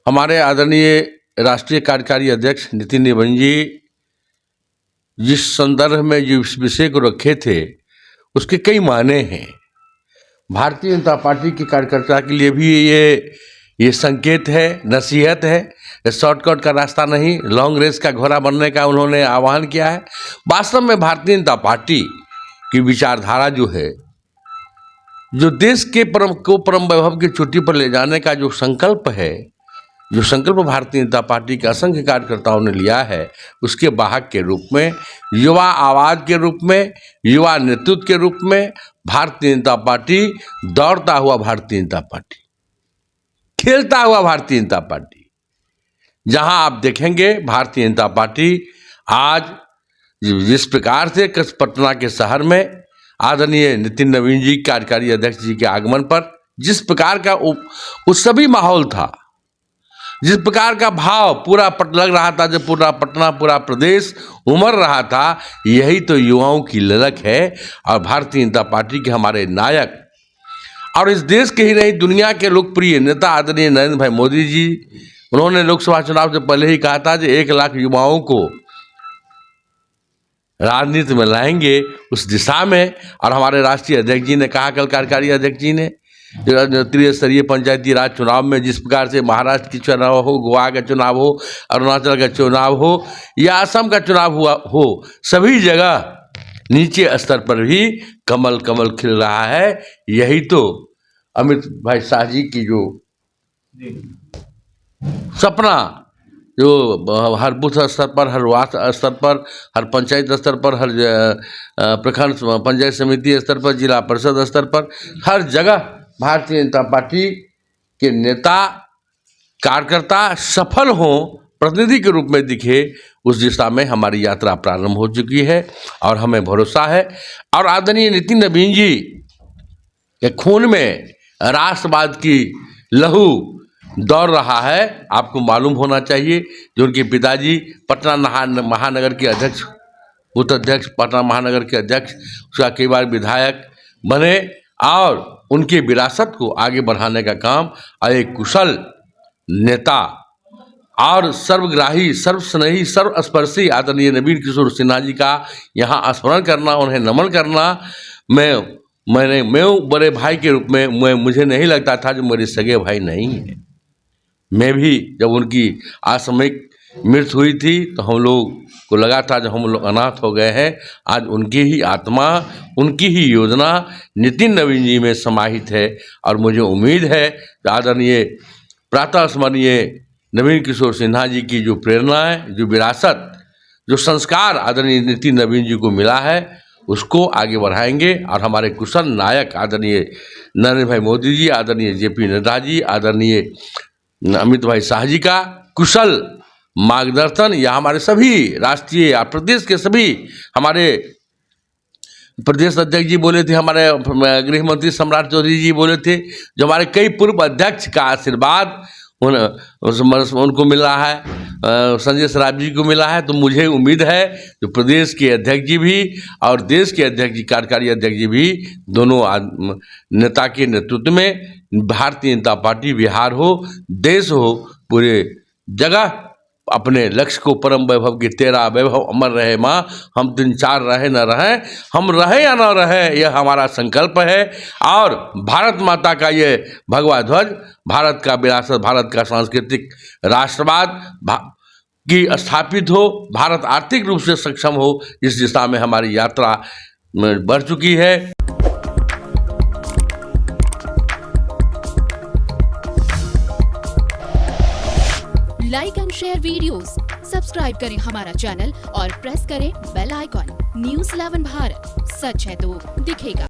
हमारे आदरणीय राष्ट्रीय कार्यकारी अध्यक्ष नितिन नवीन जी जिस संदर्भ में जिस विषय को रखे थे उसके कई मायने हैं। भारतीय जनता पार्टी के कार्यकर्ता के लिए भी ये संकेत है, नसीहत है। शॉर्टकट का रास्ता नहीं, लॉन्ग रेस का घोड़ा बनने का उन्होंने आह्वान किया है। वास्तव में भारतीय जनता पार्टी की विचारधारा जो है, जो देश के परम वैभव की चोटी पर ले जाने का जो संकल्प है, जो संकल्प भारतीय जनता पार्टी के असंख्य कार्यकर्ताओं ने लिया है, उसके वाहक के रूप में, युवा आवाज़ के रूप में, युवा नेतृत्व के रूप में भारतीय जनता पार्टी, दौड़ता हुआ भारतीय जनता पार्टी, खेलता हुआ भारतीय जनता पार्टी, जहां आप देखेंगे भारतीय जनता पार्टी आज जिस प्रकार से पटना के शहर में आदरणीय नितिन नवीन जी कार्यकारी अध्यक्ष जी के आगमन पर जिस प्रकार का उस सभी माहौल था, जिस प्रकार का भाव पूरा लग रहा था, जब पूरा पटना, पूरा प्रदेश उमड़ रहा था, यही तो युवाओं की ललक है। और भारतीय जनता पार्टी के हमारे नायक और इस देश के ही नहीं दुनिया के लोकप्रिय नेता आदरणीय नरेंद्र भाई मोदी जी, उन्होंने लोकसभा चुनाव से पहले ही कहा था कि 1 लाख युवाओं को राजनीति में लाएंगे, उस दिशा में। और हमारे राष्ट्रीय अध्यक्ष जी ने कहा, कल कार्यकारी अध्यक्ष जी ने, त्रिस्तरीय पंचायती राज चुनाव में जिस प्रकार से महाराष्ट्र की चुनाव हो, गोवा का चुनाव हो, अरुणाचल का चुनाव हो या असम का चुनाव हुआ हो, सभी जगह नीचे स्तर पर भी कमल कमल खिल रहा है। यही तो अमित भाई शाह जी की जो सपना, जो हर बूथ स्तर पर, हर वार्ड स्तर पर, हर पंचायत स्तर पर, हर प्रखंड पंचायत समिति स्तर पर, जिला परिषद स्तर पर, हर जगह भारतीय जनता पार्टी के नेता कार्यकर्ता सफल हों, प्रतिनिधि के रूप में दिखे, उस दिशा में हमारी यात्रा प्रारंभ हो चुकी है और हमें भरोसा है। और आदरणीय नितिन नवीन जी के खून में राष्ट्रवाद की लहू दौड़ रहा है। आपको मालूम होना चाहिए, जो उनके पिताजी पटना महानगर के अध्यक्ष, बूथ अध्यक्ष, पटना महानगर के अध्यक्ष, उसका कई बार विधायक बने और उनकी विरासत को आगे बढ़ाने का काम और एक कुशल नेता और सर्वग्राही, सर्वस्नेही, सर्वस्पर्शी आदरणीय नवीन किशोर सिन्हा जी का यहाँ स्मरण करना, उन्हें नमन करना, मैं बड़े भाई के रूप में मुझे नहीं लगता था जो मेरे सगे भाई नहीं हैं। मैं भी जब उनकी आकस्मिक मृत्यु हुई थी तो हम लोग को लगा था जब हम लोग अनाथ हो गए हैं। आज उनकी ही आत्मा, उनकी ही योजना नितिन नवीन जी में समाहित है और मुझे उम्मीद है कि आदरणीय प्रातः स्मरणीय नवीन किशोर सिन्हा जी की जो प्रेरणा है, जो विरासत, जो संस्कार आदरणीय नितिन नवीन जी को मिला है, उसको आगे बढ़ाएंगे। और हमारे कुशल नायक आदरणीय नरेंद्र भाई मोदी जी, आदरणीय JP नड्डा जी, आदरणीय अमित भाई शाह जी का कुशल मार्गदर्शन, या हमारे सभी राष्ट्रीय या प्रदेश के सभी, हमारे प्रदेश अध्यक्ष जी बोले थे, हमारे गृह मंत्री सम्राट चौधरी जी बोले थे, जो हमारे कई पूर्व अध्यक्ष का आशीर्वाद उनको मिला है, संजय सराफ जी को मिला है। तो मुझे उम्मीद है जो प्रदेश के अध्यक्ष जी भी और देश के अध्यक्ष जी, कार्यकारी अध्यक्ष जी भी, दोनों नेता के नेतृत्व में भारतीय जनता पार्टी बिहार हो, देश हो, पूरे जगह अपने लक्ष्य को परम वैभव की तेरा वैभव अमर रहे माँ, हम 3-4 रहे न रहे, हम रहे या न रहे, यह हमारा संकल्प है। और भारत माता का ये भगवा ध्वज, भारत का विरासत, भारत का सांस्कृतिक राष्ट्रवाद की स्थापित हो, भारत आर्थिक रूप से सक्षम हो, इस दिशा में हमारी यात्रा बढ़ चुकी है। Like and share videos, subscribe करें हमारा चैनल और प्रेस करें बेल आइकॉन। News 11 भारत, सच है तो दिखेगा।